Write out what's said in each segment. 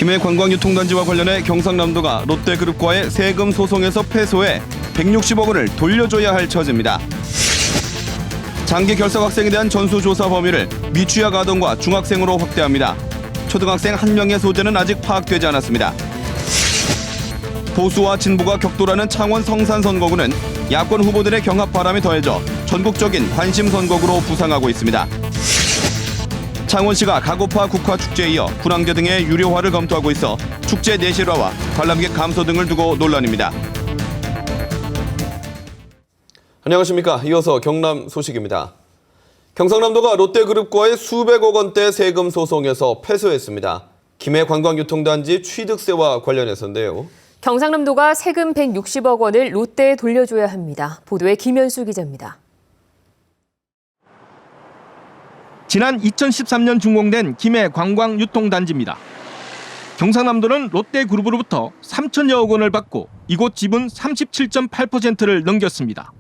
김해관광유통단지와 관련해 경상남도가 롯데그룹과의 세금 소송에서 패소해 160억 원을 돌려줘야 할 처지입니다. 장기 결석 학생에 대한 전수조사 범위를 미취학 아동과 중학생으로 확대합니다. 초등학생 1명의 소재는 아직 파악되지 않았습니다. 보수와 진보가 격돌하는 창원 성산 선거구는 야권 후보들의 경합 바람이 더해져 전국적인 관심 선거구로 부상하고 있습니다. 창원시가 가고파 국화축제에 이어 분황제 등의 유료화를 검토하고 있어 축제 내실화와 관람객 감소 등을 두고 논란입니다. 안녕하십니까. 이어서 경남 소식입니다. 경상남도가 롯데그룹과의 수백억 원대 세금 소송에서 패소했습니다. 김해관광유통단지 취득세와 관련해서인데요. 경상남도가 세금 160억 원을 롯데에 돌려줘야 합니다. 보도에 김현수 기자입니다. 지난 2013년 준공된 김해관광유통단지입니다. 경상남도는 롯데그룹으로부터 3천여억 원을 받고 이곳 지분 37.8%를 넘겼습니다.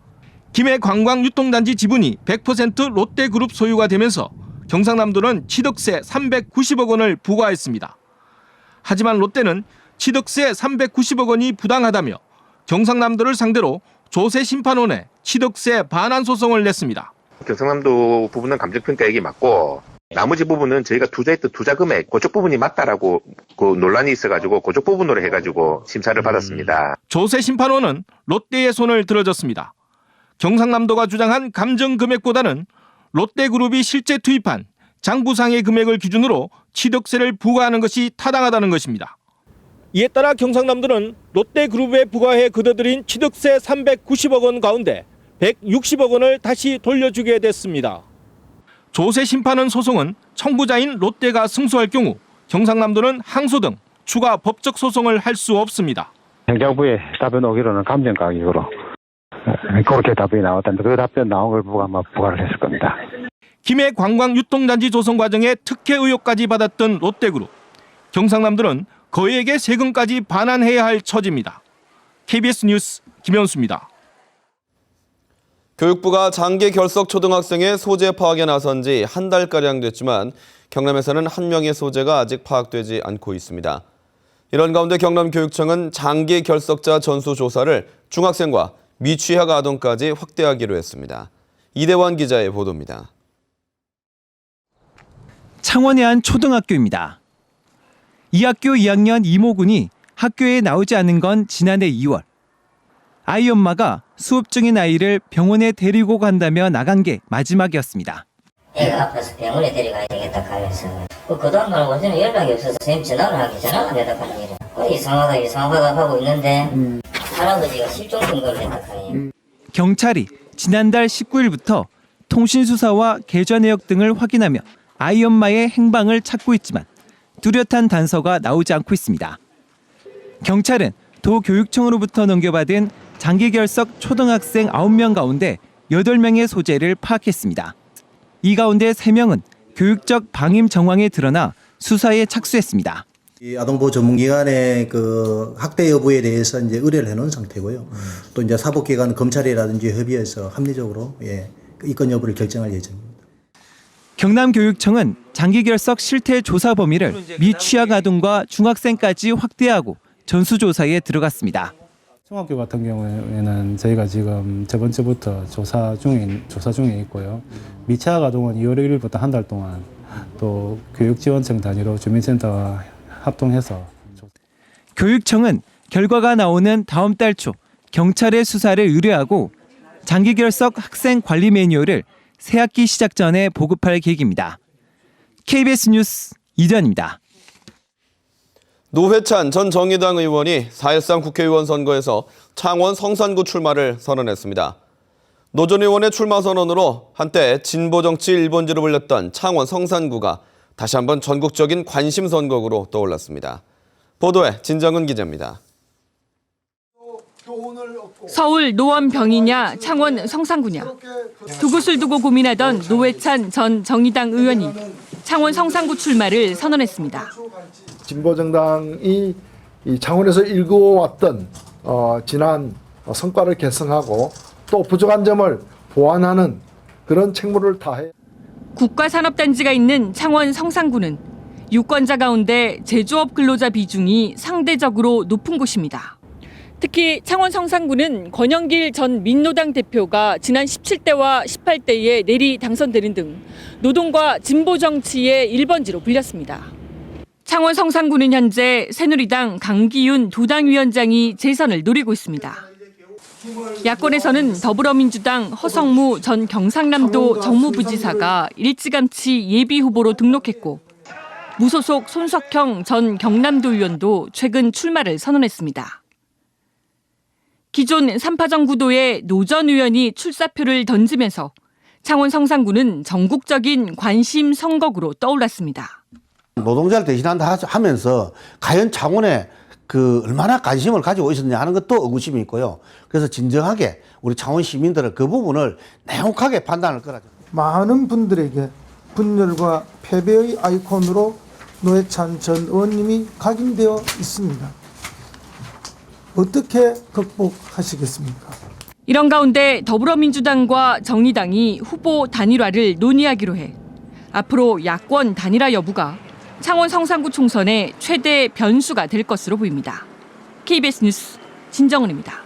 김해관광유통단지 지분이 100% 롯데그룹 소유가 되면서 경상남도는 취득세 390억 원을 부과했습니다. 하지만 롯데는 취득세 390억 원이 부당하다며 경상남도를 상대로 조세심판원에 취득세 반환 소송을 냈습니다. 경상남도 부분은 감정평가액이 맞고 나머지 부분은 저희가 투자했던 투자 금액 그쪽 부분이 맞다라고 그 논란이 있어가지고 그쪽 부분으로 해가지고 심사를 받았습니다. 조세심판원은 롯데의 손을 들어줬습니다. 경상남도가 주장한 감정 금액보다는 롯데그룹이 실제 투입한 장부상의 금액을 기준으로 취득세를 부과하는 것이 타당하다는 것입니다. 이에 따라 경상남도는 롯데그룹에 부과해 거둬들인 취득세 390억 원 가운데 160억 원을 다시 돌려주게 됐습니다. 조세심판원 소송은 청구자인 롯데가 승소할 경우 경상남도는 항소 등 추가 법적 소송을 할 수 없습니다. 행정부에 답변 오기로는 감정가격으로 그렇게 답변이 나왔다는데 그 답변 나온 걸 보고 아마 부과를 했을 겁니다. 김해관광유통단지 조성 과정에 특혜 의혹까지 받았던 롯데그룹. 경상남도는 거액의 세금까지 반환해야 할 처지입니다. KBS 뉴스 김현수입니다. 교육부가 장기 결석 초등학생의 소재 파악에 나선 지 한 달가량 됐지만 경남에서는 한 명의 소재가 아직 파악되지 않고 있습니다. 이런 가운데 경남교육청은 장기 결석자 전수조사를 중학생과 미취학 아동까지 확대하기로 했습니다. 이대환 기자의 보도입니다. 창원의 한 초등학교입니다. 이 학교 2학년 이모군이 학교에 나오지 않은 건 지난해 2월. 아이 엄마가 수업 중인 아이를 병원에 데리고 간다며 나간 게 마지막이었습니다. 애가 아파서 병원에 데려가야 되겠다 하면서 그다음 날 완전히 연락이 없어서 선생님 전화를 하기 전화가 대답하는 일이야. 이상하다 하고 있는데 할아버지가 실종된 걸 대답하니. 경찰이 지난달 19일부터 통신수사와 계좌 내역 등을 확인하며 아이 엄마의 행방을 찾고 있지만 뚜렷한 단서가 나오지 않고 있습니다. 경찰은 도교육청으로부터 넘겨받은 장기 결석 초등학생 9명 가운데 8명의 소재를 파악했습니다. 이 가운데 3명은 교육적 방임 정황이 드러나 수사에 착수했습니다. 이 아동보호 전문기관의 그 학대 여부에 대해서 이제 의뢰를 해놓은 상태고요. 또 이제 사법기관 검찰이라든지 협의해서 합리적으로 이 건 여부를 결정할 예정입니다. 경남교육청은 장기 결석 실태 조사 범위를 미취학 아동과 중학생까지 확대하고 전수조사에 들어갔습니다. 중학교 같은 경우에는 저희가 지금 저번 주부터 조사 중에 있고요. 미취학 아동은 2월 1일부터 한 달 동안 또 교육지원청 단위로 주민센터와 합동해서 교육청은 결과가 나오는 다음 달 초 경찰에 수사를 의뢰하고 장기 결석 학생 관리 매뉴얼을 새학기 시작 전에 보급할 계획입니다. KBS 뉴스 이전입니다. 노회찬 전 정의당 의원이 4.13 국회의원 선거에서 창원 성산구 출마를 선언했습니다. 노 전 의원의 출마 선언으로 한때 진보정치 1번지로 불렸던 창원 성산구가 다시 한번 전국적인 관심 선거구로 떠올랐습니다. 보도에 진정은 기자입니다. 서울 노원병이냐 창원 성산구냐 두 곳을 두고 고민하던 노회찬 전 정의당 의원이 창원 성산구 출마를 선언했습니다. 진보정당이 이 창원에서 일궈왔던 지난 성과를 개선하고 또 부족한 점을 보완하는 그런 책무를 다해 국가산업단지가 있는 창원 성산구는 유권자 가운데 제조업 근로자 비중이 상대적으로 높은 곳입니다. 특히 창원 성산구는 권영길 전 민노당 대표가 지난 17대와 18대에 내리 당선되는 등 노동과 진보 정치의 1번지로 불렸습니다. 창원 성산구는 현재 새누리당 강기윤 도당위원장이 재선을 노리고 있습니다. 야권에서는 더불어민주당 허성무 전 경상남도 정무부지사가 일찌감치 예비후보로 등록했고 무소속 손석형 전 경남도 의원도 최근 출마를 선언했습니다. 기존 삼파정 구도의 노 전 의원이 출사표를 던지면서 창원 성산구는 전국적인 관심 선거구로 떠올랐습니다. 노동자를 대신한다 하면서 과연 창원에 얼마나 관심을 가지고 있었냐 하는 것도 의구심이 있고요. 그래서 진정하게 우리 창원 시민들은 그 부분을 냉혹하게 판단할 거라죠. 많은 분들에게 분열과 패배의 아이콘으로 노회찬 전 의원님이 각인되어 있습니다. 어떻게 극복하시겠습니까? 이런 가운데 더불어민주당과 정의당이 후보 단일화를 논의하기로 해 앞으로 야권 단일화 여부가 창원 성산구 총선의 최대 변수가 될 것으로 보입니다. KBS 뉴스 진정은입니다.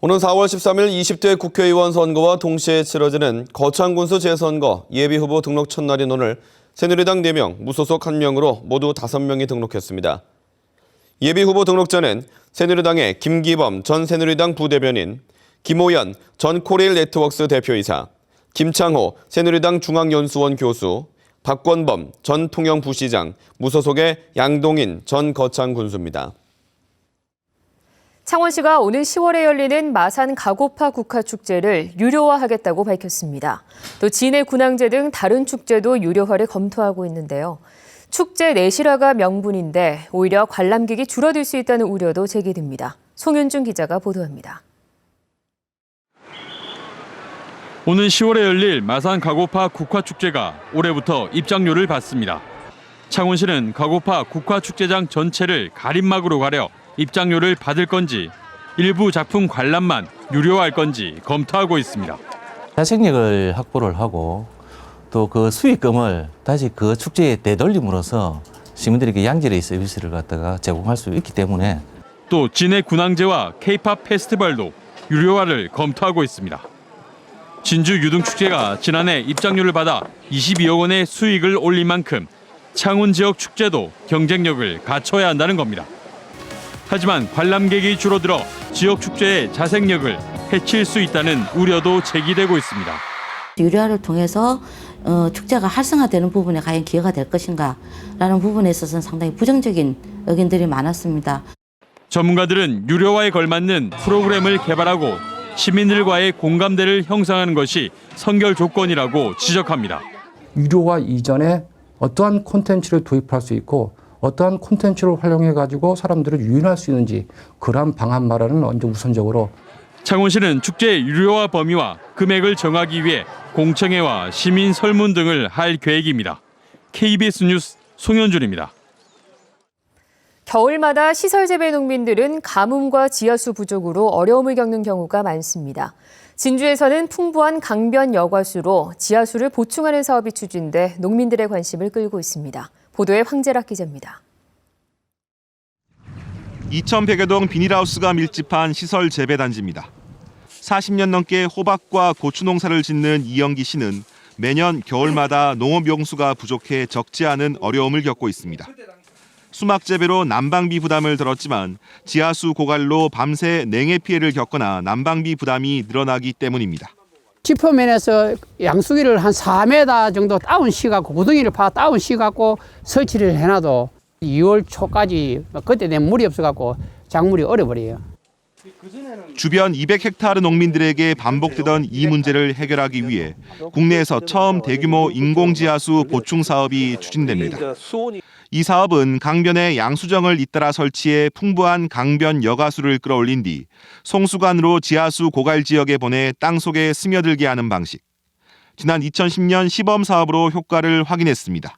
오는 4월 13일 20대 국회의원 선거와 동시에 치러지는 거창군수 재선거 예비후보 등록 첫날인 오늘 새누리당 4명, 무소속 1명으로 모두 5명이 등록했습니다. 예비후보 등록자는 새누리당의 김기범 전 새누리당 부대변인, 김호연 전 코레일 네트워크스 대표이사, 김창호 새누리당 중앙연수원 교수, 박권범 전 통영부시장, 무소속의 양동인 전 거창군수입니다. 창원시가 오는 10월에 열리는 마산 가고파 국화축제를 유료화하겠다고 밝혔습니다. 또 진해 군항제 등 다른 축제도 유료화를 검토하고 있는데요. 축제 내실화가 명분인데 오히려 관람객이 줄어들 수 있다는 우려도 제기됩니다. 송윤중 기자가 보도합니다. 오는 10월에 열릴 마산 가고파 국화축제가 올해부터 입장료를 받습니다. 창원시는 가고파 국화축제장 전체를 가림막으로 가려 입장료를 받을 건지 일부 작품 관람만 유료화할 건지 검토하고 있습니다. 자생력을 확보를 하고 또 그 수익금을 다시 그 축제에 되돌림으로써 시민들에게 양질의 서비스를 갖다가 제공할 수 있기 때문에 또 진해 군항제와 K-팝 페스티벌도 유료화를 검토하고 있습니다. 진주 유등축제가 지난해 입장료를 받아 22억 원의 수익을 올린 만큼 창원 지역 축제도 경쟁력을 갖춰야 한다는 겁니다. 하지만 관람객이 줄어들어 지역 축제의 자생력을 해칠 수 있다는 우려도 제기되고 있습니다. 유료화를 통해서 축제가 활성화되는 부분에 과연 기여가 될 것인가라는 부분에 있어서는 상당히 부정적인 의견들이 많았습니다. 전문가들은 유료화에 걸맞는 프로그램을 개발하고 시민들과의 공감대를 형성하는 것이 선결 조건이라고 지적합니다. 유료화 이전에 어떠한 콘텐츠를 도입할 수 있고 어떠한 콘텐츠를 활용해가지고 사람들을 유인할 수 있는지 그러한 방안 마련은 먼저 우선적으로. 창원시는 축제 유료화 범위와 금액을 정하기 위해 공청회와 시민 설문 등을 할 계획입니다. KBS 뉴스 송현준입니다. 겨울마다 시설 재배 농민들은 가뭄과 지하수 부족으로 어려움을 겪는 경우가 많습니다. 진주에서는 풍부한 강변 여과수로 지하수를 보충하는 사업이 추진돼 농민들의 관심을 끌고 있습니다. 보도에 황재락 기자입니다. 2100여 동 비닐하우스가 밀집한 시설 재배단지입니다. 40년 넘게 호박과 고추 농사를 짓는 이영기 씨는 매년 겨울마다 농업용수가 부족해 적지 않은 어려움을 겪고 있습니다. 수막 재배로 난방비 부담을 들었지만 지하수 고갈로 밤새 냉해 피해를 겪거나 난방비 부담이 늘어나기 때문입니다. 지표면에서 양수기를 한 4m 정도 다운 씌갖고 구덩이를 파 다운 씌갖고 설치를 해놔도 2월 초까지 그때 되면 물이 없어갖고 작물이 얼어버려요. 주변 200헥타르 농민들에게 반복되던 이 문제를 해결하기 위해 국내에서 처음 대규모 인공지하수 보충 사업이 추진됩니다. 이 사업은 강변에 양수정을 잇따라 설치해 풍부한 강변 여가수를 끌어올린 뒤 송수관으로 지하수 고갈 지역에 보내 땅속에 스며들게 하는 방식. 지난 2010년 시범 사업으로 효과를 확인했습니다.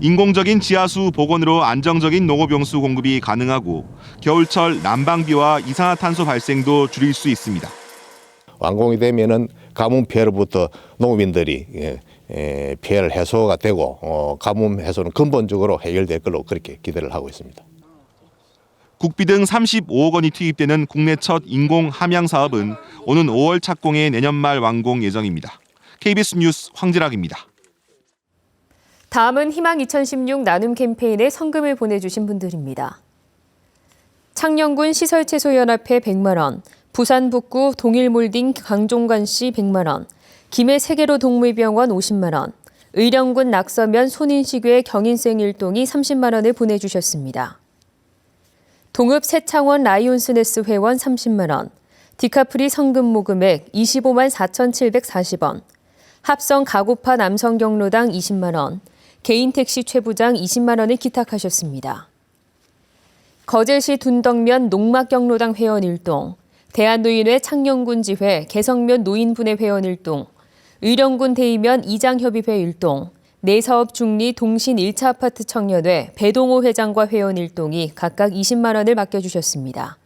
인공적인 지하수 복원으로 안정적인 농업용수 공급이 가능하고 겨울철 난방비와 이산화탄소 발생도 줄일 수 있습니다. 완공이 되면은 가뭄 피해로부터 농민들이 피해를 해소가 되고 가뭄 해소는 근본적으로 해결될 걸로 그렇게 기대를 하고 있습니다. 국비 등 35억 원이 투입되는 국내 첫 인공 함양 사업은 오는 5월 착공에 내년 말 완공 예정입니다. KBS 뉴스 황진학입니다. 다음은 희망 2016 나눔 캠페인에 성금을 보내주신 분들입니다. 창녕군 시설채소연합회 100만 원, 부산 북구 동일몰딩 강종관 씨 100만 원, 김해 세계로 동물병원 50만 원, 의령군 낙서면 손인식회 경인생 일동이 30만 원을 보내주셨습니다. 동읍 새창원 라이온스네스 회원 30만 원, 디카프리 성금 모금액 25만 4,740원, 합성 가고파 남성경로당 20만 원, 개인택시 최부장 20만 원을 기탁하셨습니다. 거제시 둔덕면 농막경로당 회원 1동, 대한노인회 창녕군지회 개성면 노인분회 회원 1동, 의령군 대의면 이장협의회 1동, 내사업 중리 동신 1차 아파트 청년회 배동호 회장과 회원 1동이 각각 20만 원을 맡겨주셨습니다.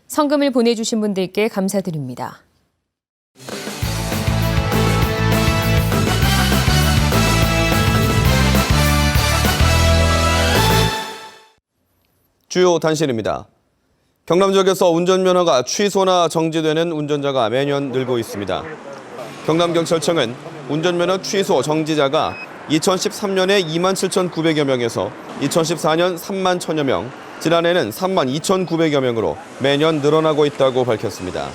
성금을 보내주신 분들께 감사드립니다. 주요 단신입니다. 경남 지역에서 운전면허가 취소나 정지되는 운전자가 매년 늘고 있습니다. 경남경찰청은 운전면허 취소 정지자가 2013년에 2만 7,900여 명에서 2014년 3만 1,000여 명, 지난해는 3만 2,900여 명으로 매년 늘어나고 있다고 밝혔습니다.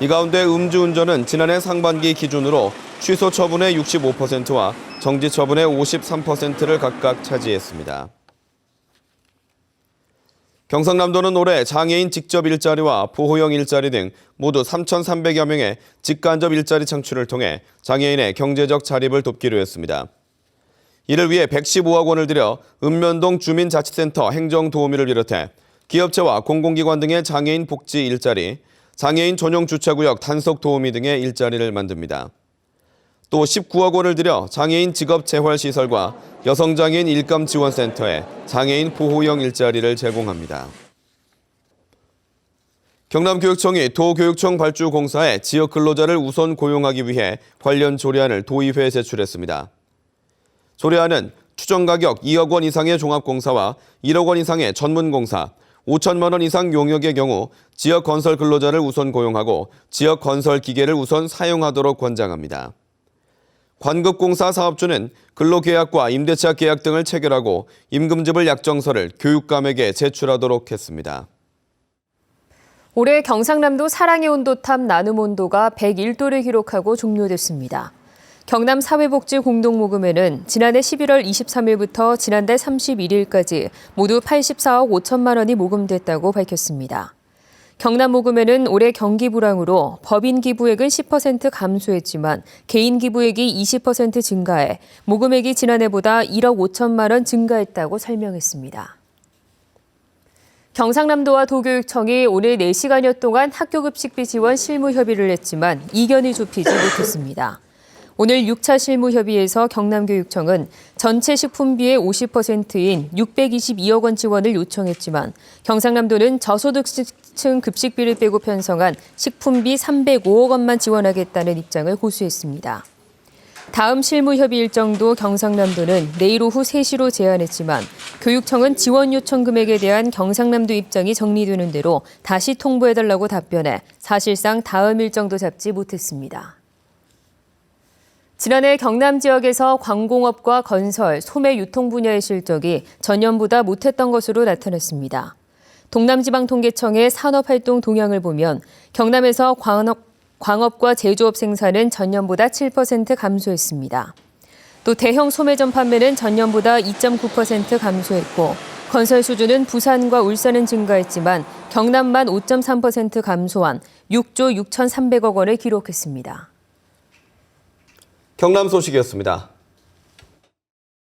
이 가운데 음주운전은 지난해 상반기 기준으로 취소 처분의 65%와 정지 처분의 53%를 각각 차지했습니다. 경상남도는 올해 장애인 직접 일자리와 보호형 일자리 등 모두 3,300여 명의 직간접 일자리 창출을 통해 장애인의 경제적 자립을 돕기로 했습니다. 이를 위해 115억 원을 들여 읍면동 주민자치센터 행정도우미를 비롯해 기업체와 공공기관 등의 장애인 복지 일자리, 장애인 전용 주차구역 단속 도우미 등의 일자리를 만듭니다. 또 19억 원을 들여 장애인 직업 재활시설과 여성장애인 일감지원센터에 장애인 보호형 일자리를 제공합니다. 경남교육청이 도교육청 발주공사에 지역 근로자를 우선 고용하기 위해 관련 조례안을 도의회에 제출했습니다. 조례안은 추정가격 2억 원 이상의 종합공사와 1억 원 이상의 전문공사, 5천만 원 이상 용역의 경우 지역 건설 근로자를 우선 고용하고 지역 건설 기계를 우선 사용하도록 권장합니다. 관급공사 사업주는 근로계약과 임대차 계약 등을 체결하고 임금지불 약정서를 교육감에게 제출하도록 했습니다. 올해 경상남도 사랑의 온도탑 나눔 온도가 101도를 기록하고 종료됐습니다. 경남 사회복지 공동모금회는 지난해 11월 23일부터 지난달 31일까지 모두 84억 5천만 원이 모금됐다고 밝혔습니다. 경남모금회는 올해 경기 불황으로 법인 기부액은 10% 감소했지만 개인 기부액이 20% 증가해 모금액이 지난해보다 1억 5천만 원 증가했다고 설명했습니다. 경상남도와 도교육청이 오늘 4시간여 동안 학교급식비 지원 실무 협의를 했지만 이견이 좁히지 못했습니다. 오늘 6차 실무협의에서 경남교육청은 전체 식품비의 50%인 622억 원 지원을 요청했지만 경상남도는 저소득층 급식비를 빼고 편성한 식품비 305억 원만 지원하겠다는 입장을 고수했습니다. 다음 실무협의 일정도 경상남도는 내일 오후 3시로 제안했지만 교육청은 지원 요청 금액에 대한 경상남도 입장이 정리되는 대로 다시 통보해달라고 답변해 사실상 다음 일정도 잡지 못했습니다. 지난해 경남 지역에서 광공업과 건설, 소매 유통 분야의 실적이 전년보다 못했던 것으로 나타났습니다. 동남지방통계청의 산업활동 동향을 보면 경남에서 광업과 제조업 생산은 전년보다 7% 감소했습니다. 또 대형 소매점 판매는 전년보다 2.9% 감소했고 건설 수주는 부산과 울산은 증가했지만 경남만 5.3% 감소한 6조 6,300억 원을 기록했습니다. 경남 소식이었습니다.